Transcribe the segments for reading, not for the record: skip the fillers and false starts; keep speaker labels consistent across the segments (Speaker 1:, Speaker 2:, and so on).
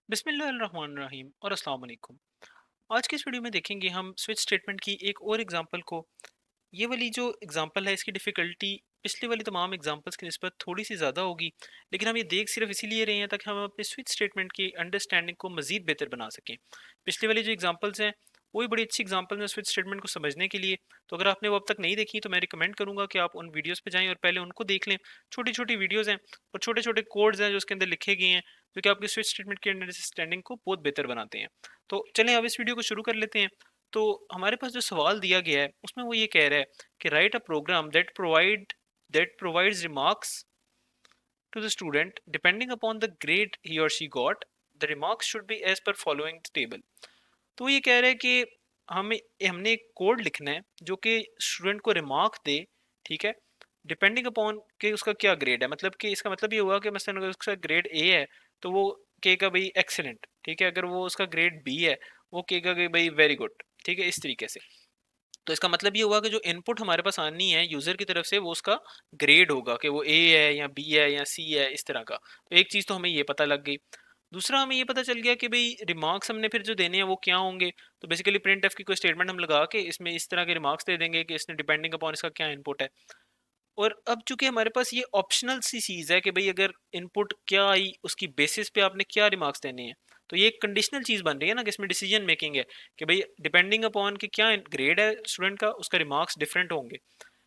Speaker 1: बिस्मिल्लाहिर्रहमानिर्रहीम और अस्सलाम वालेकुम। आज की इस वीडियो में देखेंगे हम स्विच स्टेटमेंट की एक और एग्जांपल को। ये वाली जो एग्जांपल है इसकी डिफ़िकल्टी पिछली वाली तमाम एग्जांपल्स की निस्बत थोड़ी सी ज़्यादा होगी, लेकिन हम ये देख सिर्फ इसीलिए रहे हैं ताकि हम अपने स्विच स्टेटमेंट की अंडरस्टैंडिंग को मज़ीद बेहतर बना सकें। पिछली वाली जो एग्जांपल्स हैं वो भी बड़ी अच्छी एग्जांपल हैं स्विच स्टेटमेंट को समझने के लिए। तो अगर आपने वो अब तक नहीं देखी तो मैं रिकमेंड करूंगा कि आप उन वीडियोस पे जाएं और पहले उनको देख लें। छोटी छोटी वीडियोस हैं और छोटे छोटे कोड्स हैं जो उसके अंदर लिखे गए हैं, जो कि आपके स्विच स्टेटमेंट की अंडरस्टैंडिंग को बहुत बेहतर बनाते हैं। तो चलें अब इस वीडियो को शुरू कर लेते हैं। तो हमारे पास जो सवाल दिया गया है उसमें वो ये कह रहा है कि write a program that provides remarks to the student depending upon the grade he or she got. The remarks should be as per following the table. तो ये कह रहे हैं कि हमें हमने एक कोड लिखना है जो कि स्टूडेंट को रिमार्क दे। ठीक है, डिपेंडिंग अपॉन कि उसका क्या ग्रेड है। मतलब कि इसका मतलब ये हुआ कि मसलन अगर उसका ग्रेड ए है तो वो कहेगा भाई एक्सीलेंट। ठीक है, अगर वो उसका ग्रेड बी है वो कहेगा कि भाई वेरी गुड। ठीक है, इस तरीके से। तो इसका मतलब ये हुआ कि जो इनपुट हमारे पास आनी है यूजर की तरफ से वो उसका ग्रेड होगा कि वो ए है या बी है या सी है, इस तरह का। तो एक चीज़ तो हमें ये पता लग गई। दूसरा हमें ये पता चल गया कि भाई रिमार्क्स हमने फिर जो देने हैं वो क्या होंगे। तो बेसिकली प्रिंट एफ की कोई स्टेटमेंट हम लगा के इसमें इस तरह के रिमार्क्स दे देंगे कि इसने डिपेंडिंग अपॉन इसका क्या इनपुट है। और अब चूंकि हमारे पास ये ऑप्शनल सी चीज़ है कि भाई अगर इनपुट क्या आई उसकी बेसिस पे आपने क्या रिमार्क्स देने हैं, तो ये एक कंडीशनल चीज़ बन रही है ना कि इसमें डिसीजन मेकिंग है कि भाई डिपेंडिंग अपॉन कि क्या ग्रेड है स्टूडेंट का उसका रिमार्क्स डिफरेंट होंगे।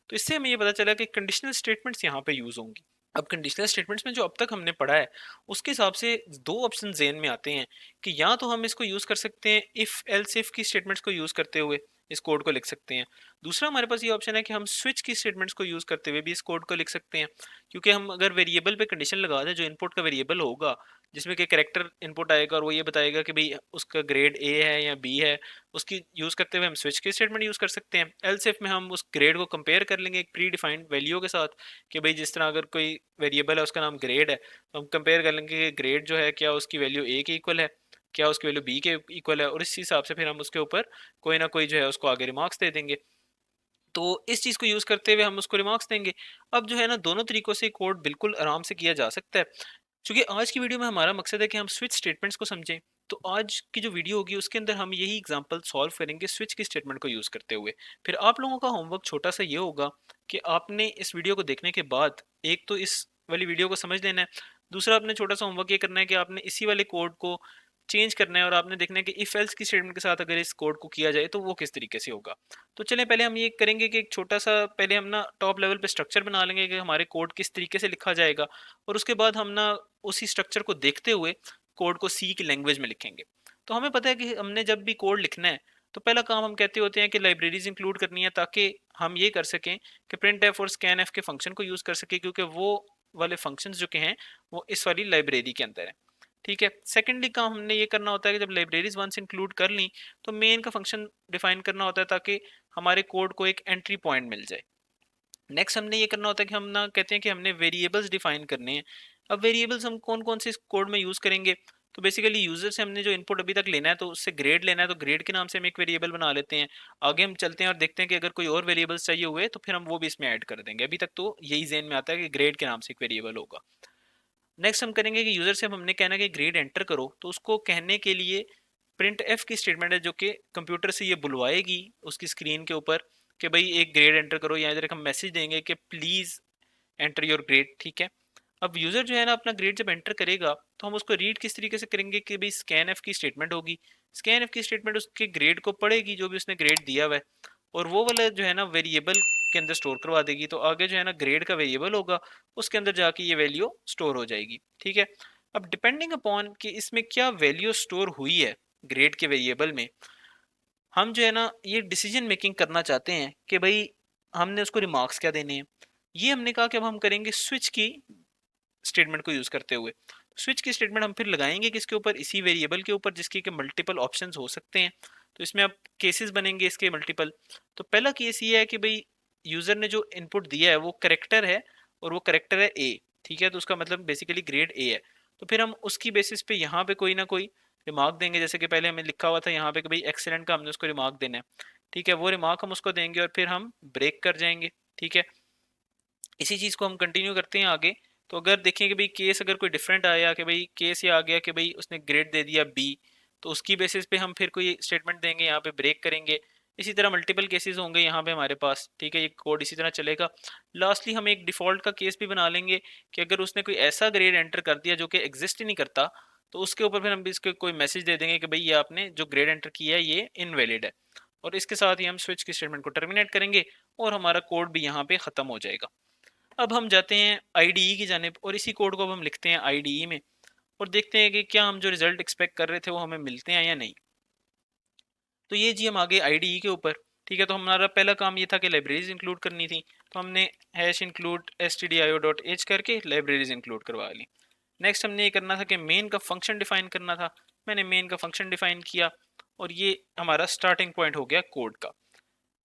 Speaker 1: तो इससे हमें ये पता चला कि कंडीशनल स्टेटमेंट्स यहाँ पे यूज़ होंगी। अब कंडीशनल स्टेटमेंट्स में जो अब तक हमने पढ़ा है उसके हिसाब से दो ऑप्शन जेन में आते हैं कि या तो हम इसको यूज़ कर सकते हैं इफ़ एल्स इफ की स्टेटमेंट्स को यूज़ करते हुए इस कोड को लिख सकते हैं। दूसरा हमारे पास ये ऑप्शन है कि हम स्विच की स्टेटमेंट्स को यूज़ करते हुए भी इस कोड को लिख सकते हैं। क्योंकि हम अगर वेरिएबल पे कंडीशन लगा दें जो इनपुट का वेरिएबल होगा, जिसमें कि कैरेक्टर इनपुट आएगा और वो ये बताएगा कि भाई उसका ग्रेड ए है या बी है, उसकी यूज़ करते हुए हम स्विच की स्टेटमेंट यूज़ कर सकते हैं। एल्स इफ में हम उस ग्रेड को कंपेयर कर लेंगे एक प्री डिफाइंड वैल्यू के साथ कि भाई जिस तरह अगर कोई वेरिएबल है उसका नाम ग्रेड है तो हम कंपेयर कर लेंगे कि ग्रेड जो है क्या उसकी वैल्यू ए के इक्वल है, क्या उसकी वैल्यू बी के इक्वल है, और इस हिसाब से फिर हम उसके ऊपर कोई ना कोई जो है उसको आगे रिमार्क्स दे देंगे। तो इस चीज़ को यूज़ करते हुए हम उसको रिमार्क्स देंगे। अब जो है ना दोनों तरीकों से कोड बिल्कुल आराम से किया जा सकता है। चूंकि आज की वीडियो में हमारा मकसद है कि हम स्विच स्टेटमेंट्स को समझें, तो आज की जो वीडियो होगी उसके अंदर हम यही एग्जांपल सॉल्व करेंगे स्विच की स्टेटमेंट को यूज़ करते हुए। फिर आप लोगों का होमवर्क छोटा सा ये होगा कि आपने इस वीडियो को देखने के बाद एक तो इस वाली वीडियो को समझ लेना है, दूसरा आपने छोटा सा होमवर्क ये करना है कि आपने इसी वाले कोड को चेंज करना है और आपने देखना है कि इफ एल्स की स्टेटमेंट के साथ अगर इस कोड को किया जाए तो वो किस तरीके से होगा। तो चलें पहले हम ये करेंगे कि एक छोटा सा पहले हम ना टॉप लेवल पे स्ट्रक्चर बना लेंगे कि हमारे कोड किस तरीके से लिखा जाएगा, और उसके बाद हम ना उसी स्ट्रक्चर को देखते हुए कोड को सी की लैंग्वेज में लिखेंगे। तो हमें पता है कि हमने जब भी कोड लिखना है तो पहला काम हम कहते होते हैं कि लाइब्रेरीज इंक्लूड करनी है ताकि हम ये कर सकें कि प्रिंट एफ और स्कैन एफ के फंक्शन को यूज़ कर सकें, क्योंकि वो वाले फंक्शंस जो के हैं वो इस वाली लाइब्रेरी के अंदर है। ठीक है, सेकेंडली काम हमने ये करना होता है कि जब लाइब्रेरीज वंस इंक्लूड कर ली तो मेन का फंक्शन डिफाइन करना होता है ताकि हमारे कोड को एक एंट्री पॉइंट मिल जाए। नेक्स्ट हमने ये करना होता है कि हम ना कहते हैं कि हमने वेरिएबल्स डिफाइन करने हैं। अब वेरिएबल्स हम कौन कौन से इस कोड में यूज़ करेंगे, तो बेसिकली यूजर से हमने जो इनपुट अभी तक लेना है तो उससे ग्रेड लेना है, तो ग्रेड के नाम से हम एक वेरिएबल बना लेते हैं। आगे हम चलते हैं और देखते हैं कि अगर कोई और वेरिएबल्स चाहिए हुए तो फिर हम वो भी इसमें ऐड कर देंगे। अभी तक तो यही जेन में आता है कि ग्रेड के नाम से एक वेरिएबल होगा। नेक्स्ट हम करेंगे कि यूजर से हम हमने कहना है कि ग्रेड एंटर करो, तो उसको कहने के लिए प्रिंट एफ की स्टेटमेंट है जो कि कंप्यूटर से ये बुलवाएगी उसकी स्क्रीन के ऊपर कि भाई एक ग्रेड एंटर करो, या इधर एक हम मैसेज देंगे कि प्लीज एंटर योर ग्रेड। ठीक है, अब यूजर जो है ना अपना ग्रेड जब एंटर करेगा तो हम उसको रीड किस तरीके से करेंगे कि भाई स्कैन एफ की स्टेटमेंट होगी। स्कैन एफ की स्टेटमेंट उसके ग्रेड को पढ़ेगी जो भी उसने ग्रेड दिया हुआ है, और वो वाला जो है ना वेरिएबल के अंदर स्टोर करवा देगी। तो आगे जो है ना ग्रेड का वेरिएबल होगा उसके अंदर जाके ये वैल्यू स्टोर हो जाएगी। ठीक है, अब डिपेंडिंग अपॉन कि इसमें क्या वैल्यू स्टोर हुई है ग्रेड के वेरिएबल में, हम जो है ना ये डिसीजन मेकिंग करना चाहते हैं कि भाई हमने उसको रिमार्क्स क्या देने हैं। ये हमने कहा कि अब हम करेंगे स्विच की स्टेटमेंट को यूज करते हुए। स्विच की स्टेटमेंट हम फिर लगाएंगे किसके ऊपर, इसी वेरिएबल के ऊपर जिसके के मल्टीपल ऑप्शंस हो सकते हैं। तो इसमें अब केसेस बनेंगे इसके मल्टीपल। तो पहला केस ये है कि भाई यूजर ने जो इनपुट दिया है वो करेक्टर है और वो करेक्टर है ए। ठीक है, तो उसका मतलब बेसिकली ग्रेड ए है। तो फिर हम उसकी बेसिस पे यहाँ पे कोई ना कोई रिमार्क देंगे, जैसे कि पहले हमें लिखा हुआ था यहाँ पे कि भाई एक्सीलेंट का हमने उसको रिमार्क देना है। ठीक है, वो रिमार्क हम उसको देंगे और फिर हम ब्रेक कर जाएंगे। ठीक है, इसी चीज को हम कंटिन्यू करते हैं आगे। तो अगर देखें कि भाई केस अगर कोई डिफरेंट आया कि भाई केस ये आ गया कि भाई उसने ग्रेड दे दिया बी, तो उसकी बेसिस पे हम फिर कोई स्टेटमेंट देंगे, यहाँ पे ब्रेक करेंगे। इसी तरह मल्टीपल केसेस होंगे यहाँ पे हमारे पास, ठीक है, ये कोड इसी तरह चलेगा। लास्टली हम एक डिफ़ॉल्ट का केस भी बना लेंगे कि अगर उसने कोई ऐसा ग्रेड एंटर कर दिया जो कि एग्जिस्ट ही नहीं करता, तो उसके ऊपर फिर हम इसके कोई मैसेज दे देंगे कि भाई ये आपने जो ग्रेड एंटर किया है ये इनवैलिड है। और इसके साथ ही हम स्विच की स्टेटमेंट को टर्मिनेट करेंगे और हमारा कोड भी यहाँ पे ख़त्म हो जाएगा। अब हम जाते हैं आईडीई की जानिब और इसी कोड को अब हम लिखते हैं आईडीई में और देखते हैं कि क्या हम जो रिजल्ट एक्सपेक्ट कर रहे थे वो हमें मिलते हैं या नहीं। तो ये जी हम आगे आईडीई के ऊपर, ठीक है। तो हमारा पहला काम ये था कि लाइब्रेरीज इंक्लूड करनी थी, तो हमने हैश इंक्लूड stdio.h करके लाइब्रेरीज इंक्लूड करवा ली। नेक्स्ट हमने ये करना था कि मेन का फंक्शन डिफाइन करना था, मैंने मेन का फंक्शन डिफाइन किया और ये हमारा स्टार्टिंग पॉइंट हो गया कोड का।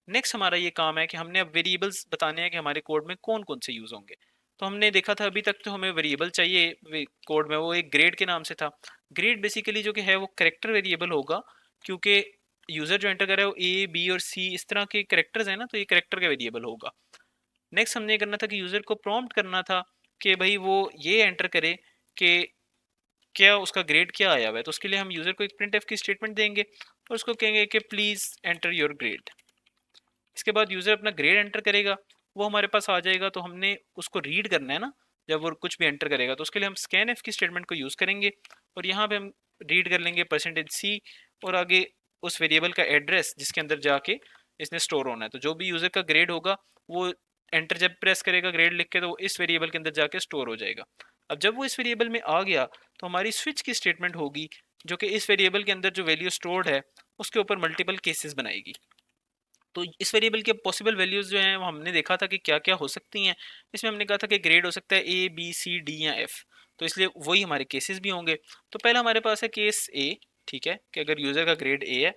Speaker 1: नेक्स्ट हमारा ये काम है कि हमने अब वेरिएबल्स बताने हैं कि हमारे कोड में कौन कौन से यूज़ होंगे। तो हमने देखा था अभी तक तो हमें वेरिएबल चाहिए कोड में, वो एक ग्रेड के नाम से था। ग्रेड बेसिकली जो कि है वो करेक्टर वेरिएबल होगा, क्योंकि यूज़र जो एंटर कर रहा है वो ए बी और सी इस तरह के करेक्टर्स हैं ना, तो ये करेक्टर का वेरिएबल होगा। नेक्स्ट हमने ये करना था कि यूज़र को प्रॉम्प्ट करना था कि भाई वो ये एंटर करे कि क्या उसका ग्रेड क्या आया हुआ है। तो उसके लिए हम यूज़र को एक प्रिंट एफ की स्टेटमेंट देंगे और उसको कहेंगे कि प्लीज़ एंटर योर ग्रेड। इसके बाद यूज़र अपना ग्रेड एंटर करेगा, वो हमारे पास आ जाएगा। तो हमने उसको रीड करना है ना, जब वो कुछ भी एंटर करेगा, तो उसके लिए हम स्कैन एफ की स्टेटमेंट को यूज़ करेंगे और यहाँ पे हम रीड कर लेंगे %c और आगे उस वेरिएबल का एड्रेस जिसके अंदर जाके इसने स्टोर होना है। तो जो भी यूज़र का ग्रेड होगा वो एंटर जब प्रेस करेगा ग्रेड लिख के, तो वो इस वेरिएबल के अंदर जाके स्टोर हो जाएगा। अब जब वो इस वेरिएबल में आ गया तो हमारी स्विच की स्टेटमेंट होगी जो कि इस वेरिएबल के अंदर जो वैल्यू स्टोर्ड है उसके ऊपर मल्टीपल केसेस बनाएगी। तो इस वेरिएबल के पॉसिबल वैल्यूज जो हैं वो हमने देखा था कि क्या क्या हो सकती हैं। इसमें हमने कहा था कि ग्रेड हो सकता है ए बी सी डी या एफ, तो इसलिए वही हमारे केसेस भी होंगे। तो पहला हमारे पास है केस ए, ठीक है, कि अगर यूज़र का ग्रेड ए है,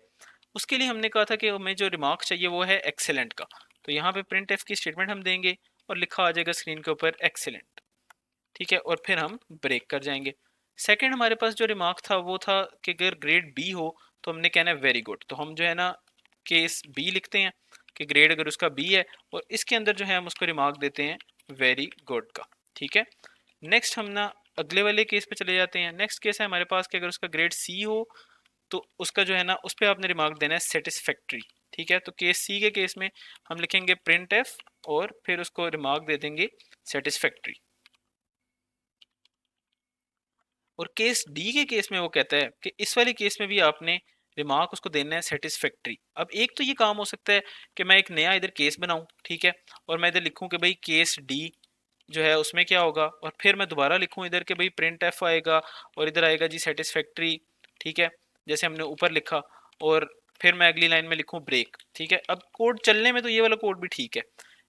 Speaker 1: उसके लिए हमने कहा था कि हमें जो रिमार्क चाहिए वो है एक्सेलेंट का। तो यहाँ पे प्रिंट एफ की स्टेटमेंट हम देंगे और लिखा आ जाएगा स्क्रीन के ऊपर एक्सेलेंट, ठीक है, और फिर हम ब्रेक कर जाएंगे। सेकंड हमारे पास जो रिमार्क था वो था कि अगर ग्रेड बी हो तो हमने कहना है वेरी गुड। तो हम जो है ना केस बी लिखते हैं कि ग्रेड अगर उसका बी है और इसके अंदर जो है हम उसको रिमार्क देते हैं वेरी गुड का, ठीक है। नेक्स्ट हम ना अगले वाले केस पे चले जाते हैं। नेक्स्ट केस है हमारे पास कि अगर उसका ग्रेड सी हो तो उसका जो है ना उस पर आपने रिमार्क देना है सेटिस्फैक्ट्री, ठीक है। तो केस सी के केस में हम लिखेंगे प्रिंट एफ और फिर उसको रिमार्क दे देंगे सेटिस्फैक्ट्री। और केस डी के केस में वो कहता है कि इस वाले केस में भी आपने रिमार्क उसको देना है सेटिस्फैक्ट्री। अब एक तो ये काम हो सकता है कि मैं एक नया इधर केस बनाऊं, ठीक है, और मैं इधर लिखूं कि भाई केस डी जो है उसमें क्या होगा, और फिर मैं दोबारा लिखूं इधर कि भाई प्रिंट एफ आएगा और इधर आएगा जी सेटिस्फैक्ट्री, ठीक है, जैसे हमने ऊपर लिखा। और फिर मैं अगली लाइन में लिखूं ब्रेक, ठीक है। अब कोड चलने में तो ये वाला कोड भी ठीक है,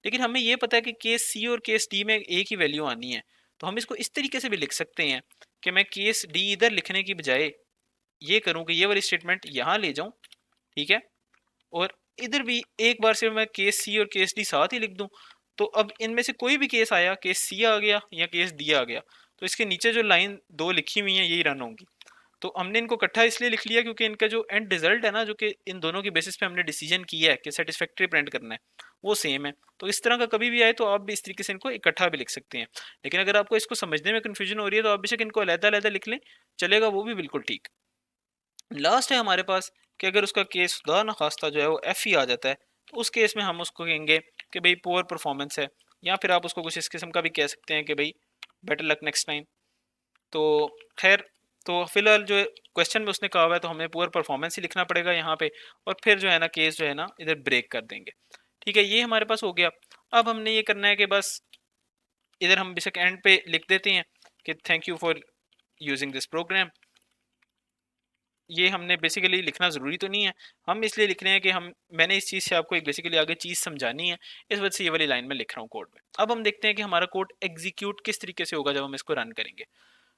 Speaker 1: लेकिन हमें ये पता है कि केस सी और केस डी में एक ही वैल्यू आनी है। तो हम इसको इस तरीके से भी लिख सकते हैं कि मैं केस डी इधर लिखने की बजाय ये करूं कि ये वाली स्टेटमेंट यहाँ ले जाऊं, ठीक है, और इधर भी एक बार से मैं केस सी और केस डी साथ ही लिख दूं। तो अब इनमें से कोई भी केस आया, केस सी आ गया या केस डी आ गया, तो इसके नीचे जो लाइन दो लिखी हुई है यही रन होंगी। तो हमने इनको इकट्ठा इसलिए लिख लिया क्योंकि इनका जो एंड रिजल्ट है ना, जो कि इन दोनों की बेसिस पे हमने डिसीजन किया है कि सेटिस्फैक्ट्री प्रिंट करना है, वो सेम है। तो इस तरह का कभी भी आए तो आप भी इस तरीके से इनको इकट्ठा भी लिख सकते हैं। लेकिन अगर आपको इसको समझने में कन्फ्यूजन हो रही है तो आप बेशक इनको अलग-अलग लिख लें, चलेगा, वो भी बिल्कुल ठीक। लास्ट है हमारे पास कि अगर उसका केस खुदा ना खास्ता जो है वो एफ ही आ जाता है, तो उस केस में हम उसको कहेंगे कि भाई पुअर परफॉर्मेंस है, या फिर आप उसको कुछ इस किस्म का भी कह सकते हैं कि भाई बेटर लक नेक्स्ट टाइम। तो खैर, तो फिलहाल जो क्वेश्चन में उसने कहा हुआ है तो हमें पुअर परफॉर्मेंस ही लिखना पड़ेगा यहाँ पे, और फिर जो है ना केस जो है ना इधर ब्रेक कर देंगे, ठीक है। ये हमारे पास हो गया। अब हमने ये करना है कि बस इधर हम बेशक एंड पे लिख देते हैं कि thank you for using this program. ये हमने बेसिकली लिखना ज़रूरी तो नहीं है, हम इसलिए लिख रहे हैं कि हम मैंने इस चीज़ से आपको एक बेसिकली आगे चीज़ समझानी है, इस वजह से ये वाली लाइन में लिख रहा हूँ कोड में। अब हम देखते हैं कि हमारा कोड एग्जीक्यूट किस तरीके से होगा जब हम इसको रन करेंगे।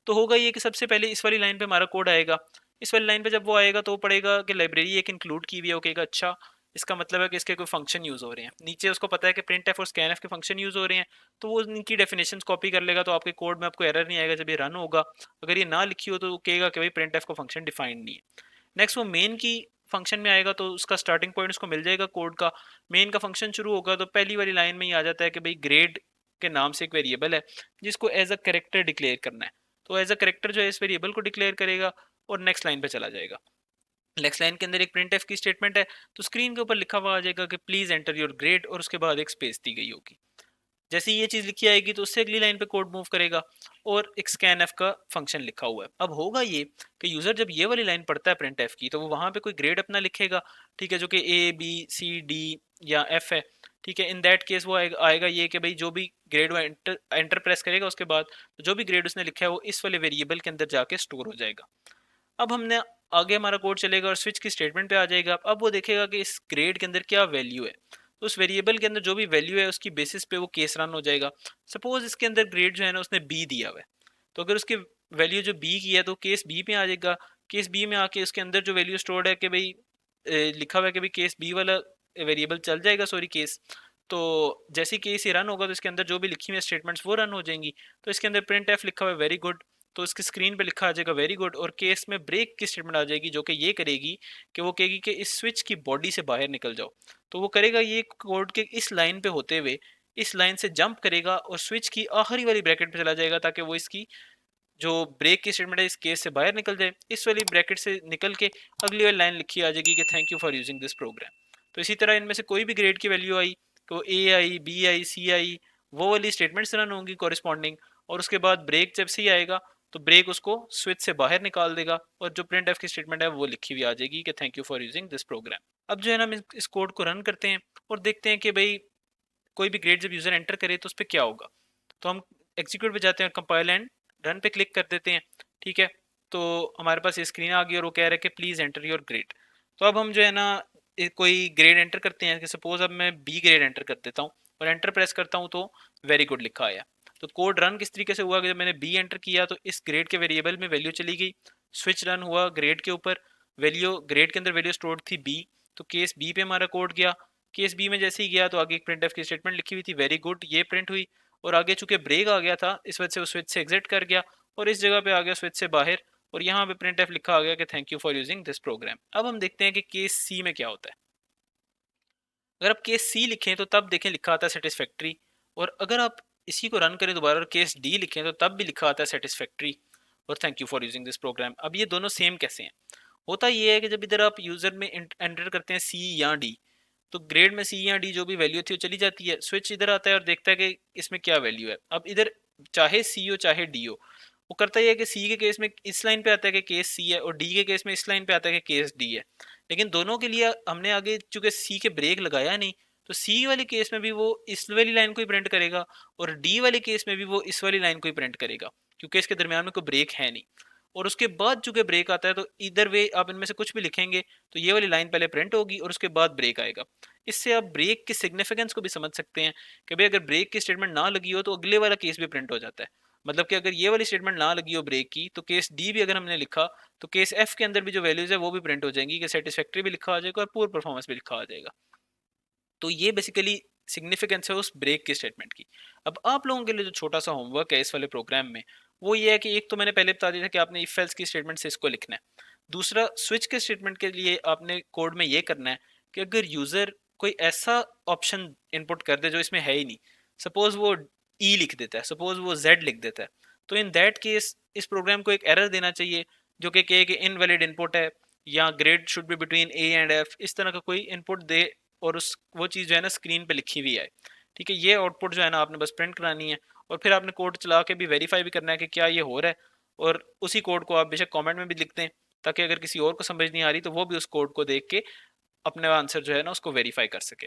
Speaker 1: तो होगा ये कि सबसे पहले इस वाली लाइन पे हमारा कोड आएगा। इस वाली लाइन पे जब वो आएगा तो वो पड़ेगा कि लाइब्रेरी एक इंक्लूड की हुई है, वो कहेगा अच्छा इसका मतलब है कि इसके कोई फंक्शन यूज़ हो रहे हैं। नीचे उसको पता है कि प्रिंट एफ और स्कैन एफ के फंक्शन यूज़ हो रहे हैं, तो वो इनकी डेफिनेशन कॉपी कर लेगा, तो आपके कोड में आपको एरर नहीं आएगा जब ये रन होगा। अगर ये ना लिखी हो तो वो कहेगा कि भाई प्रिंट एफ का फंक्शन डिफाइंड नहीं है। नेक्स्ट वो मेन की फंक्शन में आएगा तो उसका स्टार्टिंग पॉइंट उसको मिल जाएगा कोड का। मेन का फंक्शन शुरू होगा तो पहली वाली लाइन में ही आ जाता है कि भाई ग्रेड के नाम से एक वेरिएबल है जिसको एज अ करेक्टर डिक्लेयर करना है। तो एज अ करेक्टर जो है इस वेरिएबल को डिक्लेयर करेगा और नेक्स्ट लाइन पे चला जाएगा। नेक्स्ट लाइन के अंदर एक प्रिंट एफ की स्टेटमेंट है, तो स्क्रीन के ऊपर लिखा हुआ आ जाएगा कि प्लीज एंटर योर ग्रेड और उसके बाद एक स्पेस दी गई होगी। जैसे ही ये चीज लिखी आएगी तो उससे अगली लाइन पे कोड मूव करेगा और एक स्कैन एफ का फंक्शन लिखा हुआ है। अब होगा ये कि यूजर जब ये वाली लाइन पढ़ता है प्रिंट एफ की तो वो वहां पे कोई ग्रेड अपना लिखेगा, ठीक है, जो कि ए बी सी डी या एफ है। ठीक है, इन दैट केस वो आएगा ये कि भाई जो भी ग्रेड वो एंटर प्रेस करेगा उसके बाद तो जो भी ग्रेड उसने लिखा है वो इस वाले वेरिएबल के अंदर जाके स्टोर हो जाएगा। अब हमने आगे हमारा कोड चलेगा और स्विच की स्टेटमेंट पे आ जाएगा। अब वो देखेगा कि इस ग्रेड के अंदर क्या वैल्यू है, तो उस वेरिएबल के अंदर जो भी वैल्यू है उसकी बेसिस पे वो केस रन हो जाएगा। सपोज इसके अंदर ग्रेड जो है ना उसने बी दिया हुआ है, तो अगर उसकी वैल्यू जो बी की है तो केस बी पे आ जाएगा। केस बी में आके उसके अंदर जो वैल्यू स्टोर्ड है कि भाई लिखा हुआ है कि भाई केस बी वाला वेरिएबल चल जाएगा, सॉरी केस। तो जैसे ही केस ये रन होगा तो इसके अंदर जो भी लिखी हुई स्टेटमेंट्स वो रन हो जाएंगी। तो इसके अंदर प्रिंट एफ लिखा हुआ है वेरी गुड, तो इसकी स्क्रीन पे लिखा आ जाएगा वेरी गुड, और केस में ब्रेक की स्टेटमेंट आ जाएगी जो कि ये करेगी कि वो कहेगी कि इस स्विच की बॉडी से बाहर निकल जाओ। तो वो करेगा ये कोड के इस लाइन पे होते हुए इस लाइन से जंप करेगा और स्विच की आखिरी वाली ब्रैकेट पे चला जाएगा ताकि वो इसकी जो ब्रेक की स्टेटमेंट है इस केस से बाहर निकल जाए। इस वाली ब्रैकेट से निकल के अगली वाली लाइन लिखी आ जाएगी कि thank you for using this program. तो इसी तरह इनमें से कोई भी ग्रेड की वैल्यू आई तो ए आई बी आई सी आई वो वाली स्टेटमेंट्स रन होंगी कॉरिस्पॉन्डिंग, और उसके बाद ब्रेक जब से ही आएगा तो ब्रेक उसको स्विच से बाहर निकाल देगा और जो प्रिंट एफ की स्टेटमेंट है वो लिखी हुई आ जाएगी कि thank you for using this program. अब जो है ना हम इस कोड को रन करते हैं और देखते हैं कि भाई कोई भी ग्रेड जब यूजर एंटर करे तो उस पर क्या होगा। तो हम एग्जीक्यूट पे जाते हैं, कंपाइल एंड रन पे क्लिक कर देते हैं। ठीक है, तो हमारे पास ये स्क्रीन आ गई और वो कह रहा है कि प्लीज एंटर योर ग्रेड। तो अब हम जो है ना कोई ग्रेड एंटर करते हैं कि सपोज अब मैं बी ग्रेड एंटर कर देता हूँ और एंटर प्रेस करता हूँ तो वेरी गुड लिखा आया। तो कोड रन किस तरीके से हुआ कि जब मैंने बी एंटर किया तो इस ग्रेड के वेरिएबल में वैल्यू चली गई, स्विच रन हुआ ग्रेड के ऊपर, वैल्यू ग्रेड के अंदर वैल्यू स्टोर्ड थी बी, तो केस बी पे हमारा कोड गया। केस बी में जैसे ही गया तो आगे एक प्रिंट एफ की स्टेटमेंट लिखी हुई थी वेरी गुड, ये प्रिंट हुई, और आगे चूंकि ब्रेक आ गया था इस वजह से वो स्विच से एग्जिट कर गया और इस जगह पे आ गया स्विच से बाहर, और यहाँ पे प्रिंट एफ लिखा आ गया कि thank you for using this program. अब हम देखते हैं कि केस सी में क्या होता है। अगर आप केस सी लिखें तो तब देखें लिखा आता है सेटिस्फैक्ट्री, और अगर आप इसी को रन करें दोबारा और केस डी लिखें तो तब भी लिखा आता है सेटिस्फैक्ट्री और thank you for using this program. अब ये दोनों सेम कैसे हैं? होता ये है कि जब इधर आप यूजर में एंटर करते हैं सी या डी तो ग्रेड में सी या डी जो भी वैल्यू थी वो चली जाती है, स्विच इधर आता है और देखता है कि इसमें क्या वैल्यू है। अब इधर चाहे सी हो चाहे डी हो, वो करता ही है कि सी के केस में इस लाइन पे आता है कि केस सी है और डी के केस में इस लाइन पे आता है कि केस डी है। लेकिन दोनों के लिए हमने आगे चूंकि सी के ब्रेक लगाया नहीं तो सी वाले केस में भी वो इस वाली लाइन को ही प्रिंट करेगा और डी वाले केस में भी वो इस वाली लाइन को ही प्रिंट करेगा क्योंकि इसके दरमियान में कोई ब्रेक है नहीं। और उसके बाद चूंकि ब्रेक आता है तो इधर वे आप इनमें से कुछ भी लिखेंगे तो ये वाली लाइन पहले प्रिंट होगी और उसके बाद ब्रेक आएगा। इससे आप ब्रेक की सिग्निफिकेंस को भी समझ सकते हैं कि भाई अगर ब्रेक की स्टेटमेंट ना लगी हो तो अगले वाला केस भी प्रिंट हो जाता है। मतलब कि अगर ये वाली स्टेटमेंट ना लगी हो ब्रेक की तो केस डी भी अगर हमने लिखा तो केस एफ के अंदर भी जो वैल्यूज है वो भी प्रिंट हो जाएंगी कि सेटिस्फैक्ट्री भी लिखा आ जाएगा और पूर परफॉर्मेंस भी लिखा आ जाएगा। तो ये बेसिकली सिग्निफिकेंस है उस ब्रेक की स्टेटमेंट की। अब आप लोगों के लिए जो छोटा सा होमवर्क है इस वाले प्रोग्राम में वो ये है कि एक तो मैंने पहले बता दिया था कि आपने इफ एल्स की स्टेटमेंट से इसको लिखना है। दूसरा स्विच के स्टेटमेंट के लिए आपने कोड में ये करना है कि अगर यूजर कोई ऐसा ऑप्शन इनपुट कर दे जो इसमें है ही नहीं, सपोज वो ई लिख देता है, सपोज वो जेड लिख देता है, तो इन दैट केस इस प्रोग्राम को एक एरर देना चाहिए जो कि कहे कि इनवैलिड इनपुट है या grade should be between A and F, इस तरह का कोई इनपुट दे और उस वो चीज़ जो है ना स्क्रीन पे लिखी हुई है। ठीक है, ये आउटपुट जो है ना आपने बस प्रिंट करानी है और फिर आपने कोड चला के भी वेरीफाई भी करना है कि क्या ये हो रहा है, और उसी कोड को आप बेशक कमेंट में भी लिख दें ताकि अगर किसी और को समझ नहीं आ रही तो वो भी उस कोड को देख के अपने आंसर जो है ना उसको वेरीफाई कर सके।